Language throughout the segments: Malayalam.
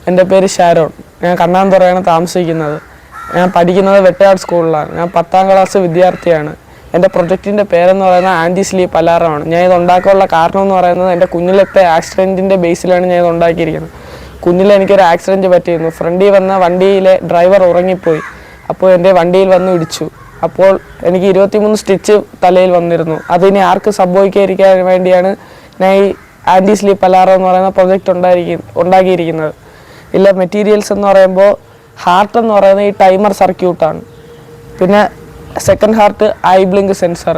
എൻ്റെ പേര് ഷാരോൺ. ഞാൻ കണ്ണാന്തുറയാണ് താമസിക്കുന്നത്. ഞാൻ പഠിക്കുന്നത് വെട്ടയാട് സ്കൂളിലാണ്. ഞാൻ 10ാം ക്ലാസ് വിദ്യാർത്ഥിയാണ്. എൻ്റെ പ്രൊജക്റ്റിൻ്റെ പേരെന്ന് പറയുന്നത് ആൻറ്റി സ്ലീപ്പ് അലാറമാണ്. ഞാൻ ഇത് ഉണ്ടാക്കാനുള്ള കാരണം എന്ന് പറയുന്നത് എൻ്റെ കുഞ്ഞിലത്തെ ആക്സിഡൻറ്റിൻ്റെ ബേസിലാണ് ഞാൻ ഇത് ഉണ്ടാക്കിയിരിക്കുന്നത്. കുഞ്ഞിലെ എനിക്കൊരു ആക്സിഡൻറ്റ് പറ്റിയിരുന്നു. ഫ്രണ്ടിൽ വന്ന വണ്ടിയിലെ ഡ്രൈവർ ഉറങ്ങിപ്പോയി. അപ്പോൾ എൻ്റെ വണ്ടിയിൽ വന്ന് ഇടിച്ചു. അപ്പോൾ എനിക്ക് 23 സ്റ്റിച്ച് തലയിൽ വന്നിരുന്നു. അതിനി ആർക്ക് സംഭവിക്കാതിരിക്കാൻ വേണ്ടിയാണ് ഞാൻ ഈ ആൻറ്റി സ്ലീപ്പ് അലാറം എന്ന് പറയുന്ന പ്രൊജക്റ്റ് ഉണ്ടാക്കിയിരിക്കുന്നത്. ഇതിലെ മെറ്റീരിയൽസ് എന്ന് പറയുമ്പോൾ ഹാർട്ട് എന്ന് പറയുന്നത് ഈ ടൈമർ സർക്യൂട്ടാണ്. പിന്നെ second heart I blink sensor.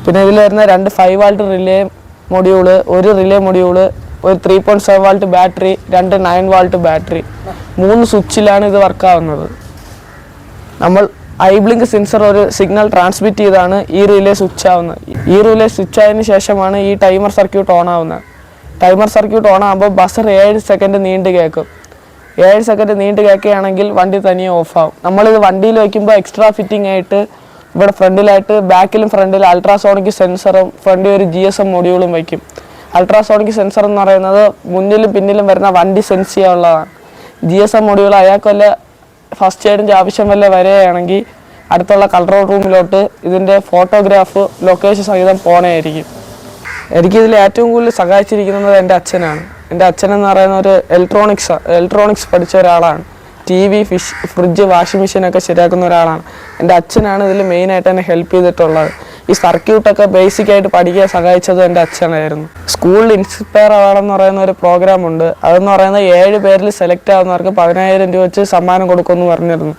പിന്നെ ഇതിൽ വരുന്ന 2 5 വാൾട്ട് റിലേ മൊഡ്യൂള്, ഒരു റിലേ മൊഡ്യൂള്, ഒരു 3.7 വാൾട്ട് ബാറ്ററി, 2 9 വാൾട്ട് ബാറ്ററി. 3 സ്വിച്ചിലാണ് ഇത് വർക്കാവുന്നത്. നമ്മൾ ഐ ബ്ലിങ്ക് സെൻസർ ഒരു സിഗ്നൽ ട്രാൻസ്മിറ്റ് ചെയ്താണ് ഈ റിലേ സ്വിച്ച് ആവുന്നത്. ഈ റിലേ സ്വിച്ച് ആയതിനു ശേഷമാണ് ഈ ടൈമർ സർക്യൂട്ട് ഓൺ ആവുന്നത്. ടൈമർ സർക്യൂട്ട് ഓൺ ആകുമ്പോൾ ബസർ 7 സെക്കൻഡ് നീണ്ടു കേൾക്കും. 7 സെക്കൻഡ് നീണ്ടു കേൾക്കുകയാണെങ്കിൽ വണ്ടി തനിയെ ഓഫാവും. നമ്മളിത് വണ്ടിയിൽ വയ്ക്കുമ്പോൾ എക്സ്ട്രാ ഫിറ്റിംഗ് ആയിട്ട് ഇവിടെ ഫ്രണ്ടിലായിട്ട് ബാക്കിലും ഫ്രണ്ടിൽ അൾട്രാസോണിക് സെൻസറും ഫ്രണ്ടിൽ ഒരു GSM മൊഡ്യൂളും വയ്ക്കും. അൾട്രാസോണിക് സെൻസർ എന്ന് പറയുന്നത് മുന്നിലും പിന്നിലും വരുന്ന വണ്ടി സെൻസ് ചെയ്യാനുള്ളതാണ്. GSM മൊഡ്യൂൾ അയാൾക്ക് വല്ല ഫസ്റ്റ് എയ്ഡിൻ്റെ ആവശ്യം വല്ല വരികയാണെങ്കിൽ അടുത്തുള്ള കൺട്രോൾ റൂമിലോട്ട് ഇതിൻ്റെ ഫോട്ടോഗ്രാഫ് ലൊക്കേഷൻ സഹിതം പോണേയിരിക്കും. എനിക്കിതിൽ ഏറ്റവും കൂടുതൽ സഹായിച്ചിരിക്കുന്നത് എൻ്റെ അച്ഛനാണ്. എൻ്റെ അച്ഛനെന്ന് പറയുന്ന ഒരു ഇലക്ട്രോണിക്സ് പഠിച്ച ഒരാളാണ്. TV, ഫ്രിഡ്ജ്, വാഷിംഗ് മെഷീനൊക്കെ ശരിയാക്കുന്ന ഒരാളാണ്. എൻ്റെ അച്ഛനാണ് ഇതിൽ മെയിനായിട്ട് എന്നെ ഹെൽപ്പ് ചെയ്തിട്ടുള്ളത്. ഈ സർക്യൂട്ടൊക്കെ ബേസിക്കായിട്ട് പഠിക്കാൻ സഹായിച്ചത് എൻ്റെ അച്ഛനായിരുന്നു. സ്കൂളിൽ ഇൻസ്പയർ അവാർഡെന്ന് പറയുന്ന ഒരു പ്രോഗ്രാമുണ്ട്. അതെന്ന് പറയുന്നത് 7 പേരിൽ സെലക്ട് ആവുന്നവർക്ക് 10,000 രൂപ വെച്ച് സമ്മാനം കൊടുക്കുമെന്ന് പറഞ്ഞിരുന്നു.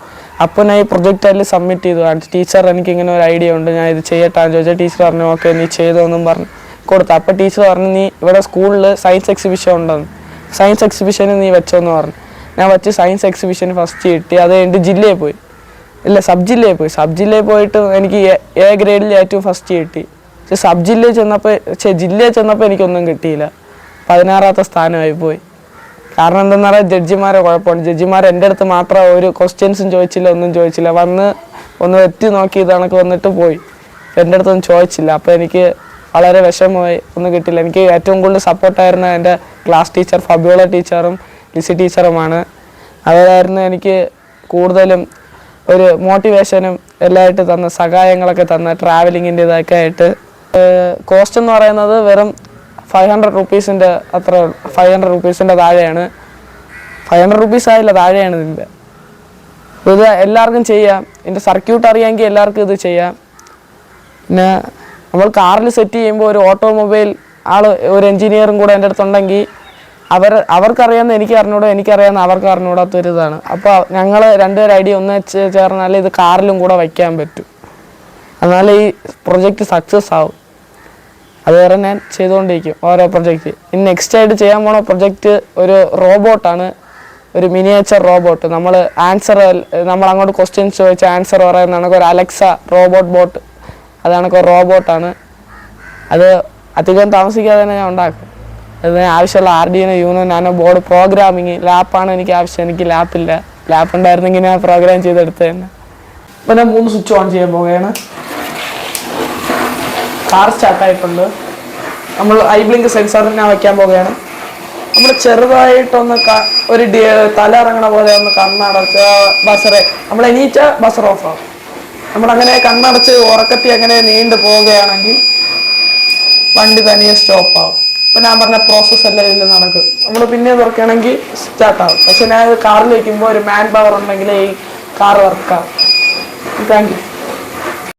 അപ്പോൾ ഞാൻ ഈ പ്രൊജക്റ്റ് അതിൽ സബ്മിറ്റ് ചെയ്തു. ടീച്ചർ എനിക്കിങ്ങനെ ഒരു ഐഡിയ ഉണ്ട്, ഞാൻ ഇത് ചെയ്യട്ടാന്ന് ചോദിച്ചാൽ ടീച്ചർ പറഞ്ഞു ഓക്കെ നീ ചെയ്തോന്നും പറഞ്ഞു കൊടുത്തു. അപ്പോൾ ടീച്ചർ പറഞ്ഞു നീ ഇവിടെ സ്കൂളിൽ സയൻസ് എക്സിബിഷൻ ഉണ്ടെന്ന്, സയൻസ് എക്സിബിഷന് നീ വെച്ചോന്ന് പറഞ്ഞു. ഞാൻ വെച്ച് സയൻസ് എക്സിബിഷന് ഫസ്റ്റ് കിട്ടി. അത് കഴിഞ്ഞിട്ട് ജില്ലയിൽ പോയി, സബ് ജില്ലയിൽ പോയിട്ട് എനിക്ക് A ഗ്രേഡിൽ ഏറ്റവും ഫസ്റ്റ് കിട്ടി. പക്ഷെ ജില്ലയിൽ ചെന്നപ്പോൾ എനിക്കൊന്നും കിട്ടിയില്ല. 16ാമത്തെ സ്ഥാനമായി പോയി. കാരണം എന്താണെന്ന് പറയാൻ ജഡ്ജിമാരെ കുഴപ്പമുണ്ട്. ജഡ്ജിമാർ എൻ്റെ അടുത്ത് മാത്രം ഒരു ക്വസ്റ്റ്യൻസും ചോദിച്ചില്ല, ഒന്നും ചോദിച്ചില്ല. വന്ന് ഒന്ന് എത്തി നോക്കി ഇതണക്ക് വന്നിട്ട് പോയി. എൻ്റെ അടുത്തൊന്നും ചോദിച്ചില്ല. അപ്പോൾ എനിക്ക് വളരെ വിഷമമായി, ഒന്നും കിട്ടില്ല. എനിക്ക് ഏറ്റവും കൂടുതൽ സപ്പോർട്ടായിരുന്ന എൻ്റെ ക്ലാസ് ടീച്ചർ ഫബിയോള ടീച്ചറും ലിസി ടീച്ചറുമാണ്. അവരായിരുന്നു എനിക്ക് കൂടുതലും ഒരു മോട്ടിവേഷനും എല്ലാമായിട്ട് തന്ന സഹായങ്ങളൊക്കെ തന്ന ട്രാവലിങ്ങിൻ്റെ ഇതൊക്കെ ആയിട്ട്. കോസ്റ്റ് എന്ന് പറയുന്നത് വെറും 500 റുപ്പീസിൻ്റെ അത്ര 500 റുപ്പീസിൻ്റെ താഴെയാണ്. 500 റുപ്പീസ് ആയില്ല, താഴെയാണ് ഇതിൻ്റെ. ഇത് എല്ലാവർക്കും ചെയ്യാം. ഇതിൻ്റെ സർക്യൂട്ട് അറിയാമെങ്കിൽ എല്ലാവർക്കും ഇത് ചെയ്യാം. പിന്നെ നമ്മൾ കാറിൽ സെറ്റ് ചെയ്യുമ്പോൾ ഒരു ഓട്ടോമൊബൈൽ ആൾ ഒരു എൻജിനീയറും കൂടെ എൻ്റെ അടുത്തുണ്ടെങ്കിൽ അവർക്കറിയാവുന്ന എനിക്കറിയാവുന്ന അവർക്ക് അറിഞ്ഞൂടാത്തൊരിതാണ്. അപ്പോൾ ഞങ്ങൾ 2 പേർ ഐഡിയ ഒന്ന് ചേർന്നാൽ ഇത് കാറിലും കൂടെ വയ്ക്കാൻ പറ്റും. എന്നാലേ ഈ പ്രൊജക്റ്റ് സക്സസ് ആവും. അതുവരെ ഞാൻ ചെയ്തുകൊണ്ടിരിക്കും ഓരോ പ്രൊജക്റ്റ്. ഇനി നെക്സ്റ്റ് ആയിട്ട് ചെയ്യാൻ പോണ പ്രൊജക്റ്റ് ഒരു റോബോട്ടാണ്, ഒരു മിനിയേച്ചർ റോബോട്ട്. നമ്മൾ അങ്ങോട്ട് ക്വസ്റ്റ്യൻസ് ചോദിച്ച് ആൻസർ പറയുന്നതാണ് ഒരു അലക്സ ബോട്ട്. അതാണൊക്കെ റോബോട്ടാണ്. അത് അധികം താമസിക്കാതെ തന്നെ ഞാൻ ഉണ്ടാക്കും. അതിന് ആവശ്യമുള്ള Arduino Uno nano board programming ലാപ്പാണ് എനിക്ക് ആവശ്യം. എനിക്ക് ലാപ്പില്ല. ലാപ്പ് ഉണ്ടായിരുന്നെങ്കിൽ ഞാൻ പ്രോഗ്രാം ചെയ്തെടുത്ത് തന്നെ. ഇപ്പം ഞാൻ 3 സ്വിച്ച് ഓൺ ചെയ്യാൻ പോവുകയാണ്. കാർ സ്റ്റാർട്ടായിട്ടുണ്ട്. നമ്മൾ ഐ ബ്ലിങ്ക് സെൻസർ ഞാൻ വയ്ക്കാൻ പോവുകയാണ്. നമ്മൾ ചെറുതായിട്ടൊന്ന് ഒരു തല ഇറങ്ങണ പോലെ ഒന്ന് കണ്ണടച്ച ബസറെ നമ്മൾ എണീച്ച ബസർ ഓഫ് ആവും. നമ്മളങ്ങനെ കണ്ണടച്ച് ഉറക്കത്തി അങ്ങനെ നീണ്ടു പോവുകയാണെങ്കിൽ വണ്ടി തനിയെ സ്റ്റോപ്പ് ആവും. ഇപ്പം ഞാൻ പറഞ്ഞ പ്രോസസ്സ് എല്ലാം ഇതിൽ നടക്കും. നമ്മൾ പിന്നെ തുറക്കുകയാണെങ്കിൽ സ്റ്റാർട്ടാവും. പക്ഷെ ഞാൻ കാറിൽ വയ്ക്കുമ്പോൾ ഒരു മാൻ പവർ ഉണ്ടെങ്കിൽ ഈ കാർ വർക്കാവും. Thank you.